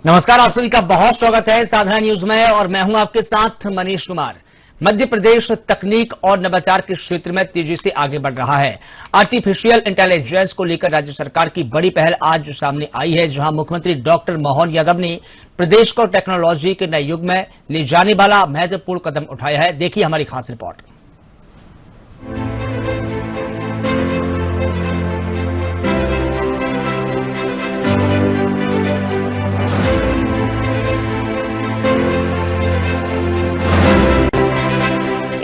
नमस्कार, आप सभी का बहुत स्वागत है साधना न्यूज में और मैं हूं आपके साथ मनीष कुमार। मध्य प्रदेश तकनीक और नवाचार के क्षेत्र में तेजी से आगे बढ़ रहा है। आर्टिफिशियल इंटेलिजेंस को लेकर राज्य सरकार की बड़ी पहल आज सामने आई है, जहां मुख्यमंत्री डॉक्टर मोहन यादव ने प्रदेश को टेक्नोलॉजी के नए युग में ले जाने वाला महत्वपूर्ण कदम उठाया है। देखिए हमारी खास रिपोर्ट।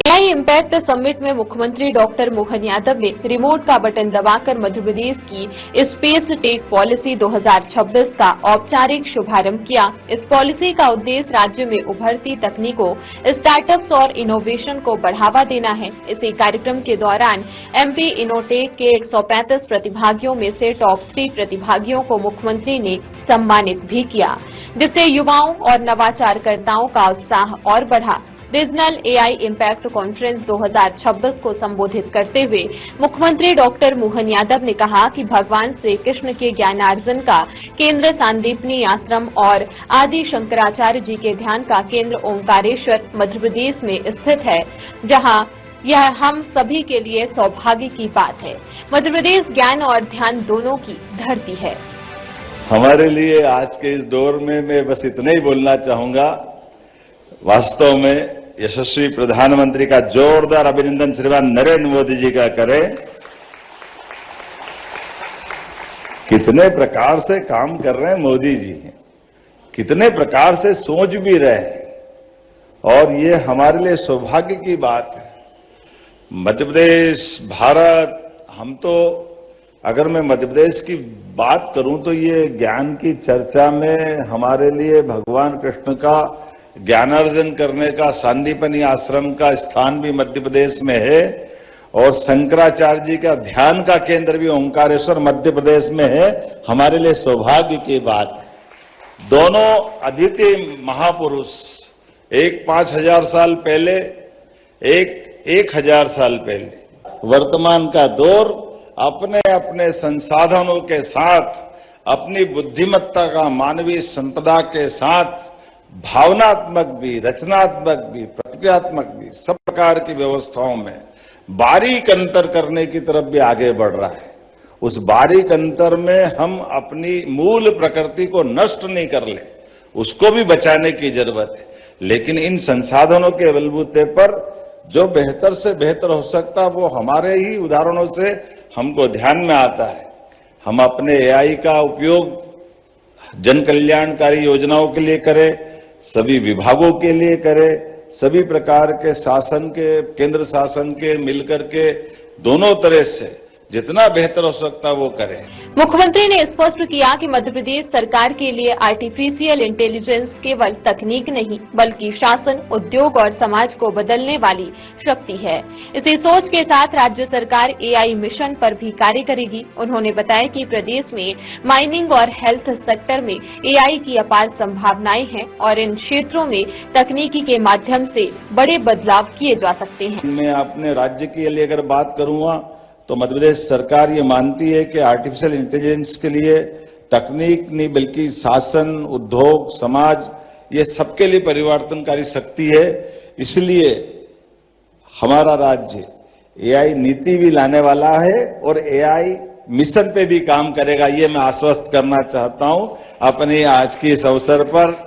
एआई इम्पैक्ट समिट में मुख्यमंत्री डॉक्टर मोहन यादव ने रिमोट का बटन दबाकर मध्य प्रदेश की स्पेस टेक पॉलिसी 2026 का औपचारिक शुभारंभ किया। इस पॉलिसी का उद्देश्य राज्य में उभरती तकनीकों, स्टार्टअप्स और इनोवेशन को बढ़ावा देना है। इसी कार्यक्रम के दौरान एमपी इनोटेक के 135 प्रतिभागियों में से टॉप 3 प्रतिभागियों को मुख्यमंत्री ने सम्मानित भी किया, जिससे युवाओं और नवाचारकर्ताओं का उत्साह और बढ़ा। रीजनल एआई इम्पैक्ट कॉन्फ्रेंस 2026 को संबोधित करते हुए मुख्यमंत्री डॉक्टर मोहन यादव ने कहा कि भगवान श्री कृष्ण के ज्ञानार्जन का केंद्र सांदीपनी आश्रम और आदि शंकराचार्य जी के ध्यान का केंद्र ओंकारेश्वर मध्य प्रदेश में स्थित है, जहां यह हम सभी के लिए सौभाग्य की बात है। मध्य प्रदेश ज्ञान और ध्यान दोनों की धरती है। हमारे लिए आज के इस दौर में मैं बस इतना ही बोलना चाहूंगा, वास्तव में यशस्वी प्रधानमंत्री का जोरदार अभिनंदन श्रीमान नरेंद्र मोदी जी का करें। कितने प्रकार से काम कर रहे हैं मोदी जी, कितने प्रकार से सोच भी रहे हैं और ये हमारे लिए सौभाग्य की बात है। मध्य प्रदेश, भारत, हम तो अगर मैं मध्य प्रदेश की बात करूं तो ये ज्ञान की चर्चा में हमारे लिए भगवान कृष्ण का ज्ञानार्जन करने का सांदीपनी आश्रम का स्थान भी मध्य प्रदेश में है और शंकराचार्य जी का ध्यान का केंद्र भी ओंकारेश्वर मध्य प्रदेश में है। हमारे लिए सौभाग्य की बात है। दोनों अद्वितीय महापुरुष, एक 5000 साल पहले, एक 1000 साल पहले, वर्तमान का दौर अपने अपने संसाधनों के साथ, अपनी बुद्धिमत्ता का मानवीय संपदा के साथ भावनात्मक भी, रचनात्मक भी, प्रतिक्रियात्मक भी, सब प्रकार की व्यवस्थाओं में बारीक अंतर करने की तरफ भी आगे बढ़ रहा है। उस बारीक अंतर में हम अपनी मूल प्रकृति को नष्ट नहीं कर ले, उसको भी बचाने की जरूरत है। लेकिन इन संसाधनों के बलबूते पर जो बेहतर से बेहतर हो सकता वो हमारे ही उदाहरणों से हमको ध्यान में आता है। हम अपने एआई का उपयोग जन कल्याणकारी योजनाओं के लिए करें, सभी विभागों के लिए करें, सभी प्रकार के शासन के, केंद्र शासन के मिलकर के दोनों तरह से जितना बेहतर हो सकता वो करें। मुख्यमंत्री ने स्पष्ट किया कि मध्य प्रदेश सरकार के लिए आर्टिफिशियल इंटेलिजेंस केवल तकनीक नहीं बल्कि शासन, उद्योग और समाज को बदलने वाली शक्ति है। इसी सोच के साथ राज्य सरकार एआई मिशन पर भी कार्य करेगी। उन्होंने बताया कि प्रदेश में माइनिंग और हेल्थ सेक्टर में एआई की अपार संभावनाएं हैं और इन क्षेत्रों में तकनीकी के माध्यम से बड़े बदलाव किए जा सकते हैं। मैं अपने राज्य के लिए अगर बात करूंगा तो मध्य प्रदेश सरकार ये मानती है कि आर्टिफिशियल इंटेलिजेंस के लिए तकनीक नहीं बल्कि शासन, उद्योग, समाज, ये सबके लिए परिवर्तनकारी शक्ति है। इसलिए हमारा राज्य एआई नीति भी लाने वाला है और एआई मिशन पे भी काम करेगा, ये मैं आश्वस्त करना चाहता हूं। अपने आज के इस अवसर पर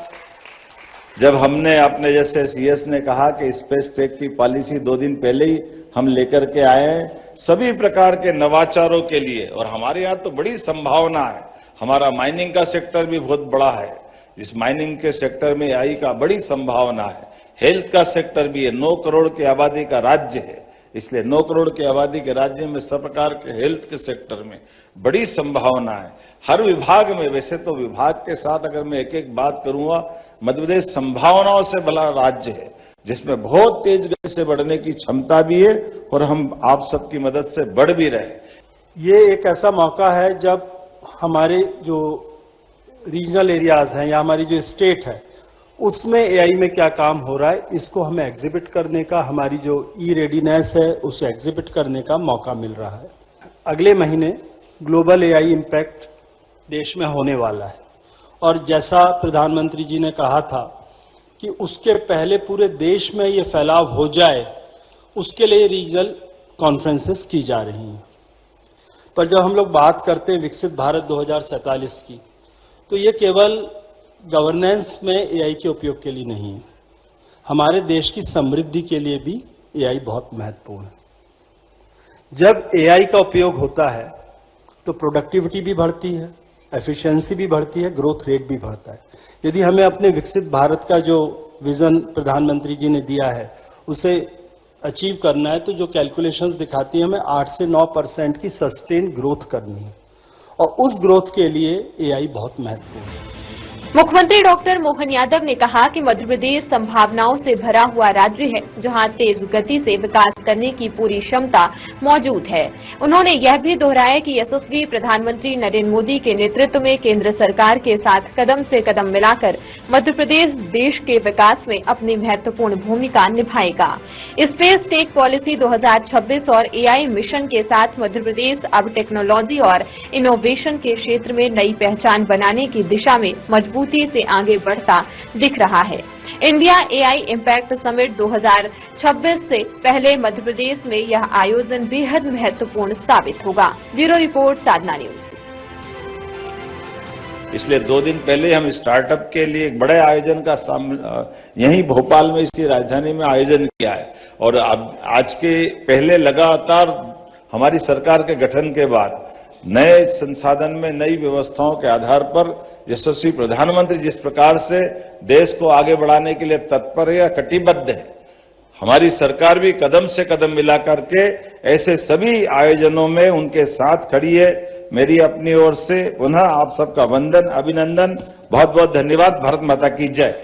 जब हमने अपने जैसे सीएस ने कहा कि स्पेस टेक की पॉलिसी 2 दिन पहले ही हम लेकर के आए हैं सभी प्रकार के नवाचारों के लिए, और हमारे यहाँ तो बड़ी संभावना है। हमारा माइनिंग का सेक्टर भी बहुत बड़ा है, इस माइनिंग के सेक्टर में एआई का बड़ी संभावना है। हेल्थ का सेक्टर भी है, 9 करोड़ की आबादी का राज्य है, इसलिए 9 करोड़ की आबादी के राज्य में सब प्रकार के हेल्थ के सेक्टर में बड़ी संभावना है। हर विभाग में, वैसे तो विभाग के साथ अगर मैं एक एक बात करूंगा, मध्य प्रदेश संभावनाओं से भरा राज्य है जिसमें बहुत तेज गति से बढ़ने की क्षमता भी है और हम आप सबकी मदद से बढ़ भी रहे। ये एक ऐसा मौका है जब हमारे जो रीजनल एरियाज हैं या हमारी जो स्टेट है उसमें एआई में क्या काम हो रहा है, इसको हमें एग्जिबिट करने का, हमारी जो ई रेडीनेस है उसे एग्जिबिट करने का मौका मिल रहा है। अगले महीने ग्लोबल एआई इम्पैक्ट देश में होने वाला है और जैसा प्रधानमंत्री जी ने कहा था कि उसके पहले पूरे देश में ये फैलाव हो जाए, उसके लिए रीजनल कॉन्फ्रेंसेस की जा रही हैं। पर जब हम लोग बात करते हैं विकसित भारत 2047 की, तो ये केवल गवर्नेंस में एआई के उपयोग के लिए नहीं है, हमारे देश की समृद्धि के लिए भी एआई बहुत महत्वपूर्ण है। जब एआई का उपयोग होता है तो प्रोडक्टिविटी भी बढ़ती है, एफिशिएंसी भी बढ़ती है, ग्रोथ रेट भी बढ़ता है। यदि हमें अपने विकसित भारत का जो विजन प्रधानमंत्री जी ने दिया है उसे अचीव करना है, तो जो कैलकुलेशंस दिखाती है हमें 8 से 9% की सस्टेन ग्रोथ करनी है, और उस ग्रोथ के लिए एआई बहुत महत्वपूर्ण है। मुख्यमंत्री डॉक्टर मोहन यादव ने कहा कि मध्य प्रदेश संभावनाओं से भरा हुआ राज्य है, जहां तेज गति से विकास करने की पूरी क्षमता मौजूद है। उन्होंने यह भी दोहराया कि यशस्वी प्रधानमंत्री नरेंद्र मोदी के नेतृत्व में केंद्र सरकार के साथ कदम से कदम मिलाकर मध्य प्रदेश देश के विकास में अपनी महत्वपूर्ण भूमिका निभाएगा। स्पेस टेक पॉलिसी 2026 और एआई मिशन के साथ मध्य प्रदेश अब टेक्नोलॉजी और इनोवेशन के क्षेत्र में नई पहचान बनाने की दिशा में मजबूती से आगे बढ़ता दिख रहा है। इंडिया एआई इम्पैक्ट समिट 2026 से पहले मध्य प्रदेश में यह आयोजन बेहद महत्वपूर्ण साबित होगा। ब्यूरो रिपोर्ट, साधना न्यूज। इसलिए 2 दिन पहले हम स्टार्टअप के लिए एक बड़े आयोजन का यहीं भोपाल में, इसकी राजधानी में आयोजन किया है। और अब आज के पहले लगातार हमारी सरकार के गठन के बाद नए संसाधन में नई व्यवस्थाओं के आधार पर यशस्वी प्रधानमंत्री जिस प्रकार से देश को आगे बढ़ाने के लिए तत्पर है या कटिबद्ध है, हमारी सरकार भी कदम से कदम मिला करके ऐसे सभी आयोजनों में उनके साथ खड़ी है। मेरी अपनी ओर से पुनः आप सबका वंदन, अभिनंदन, बहुत बहुत धन्यवाद। भारत माता की जय।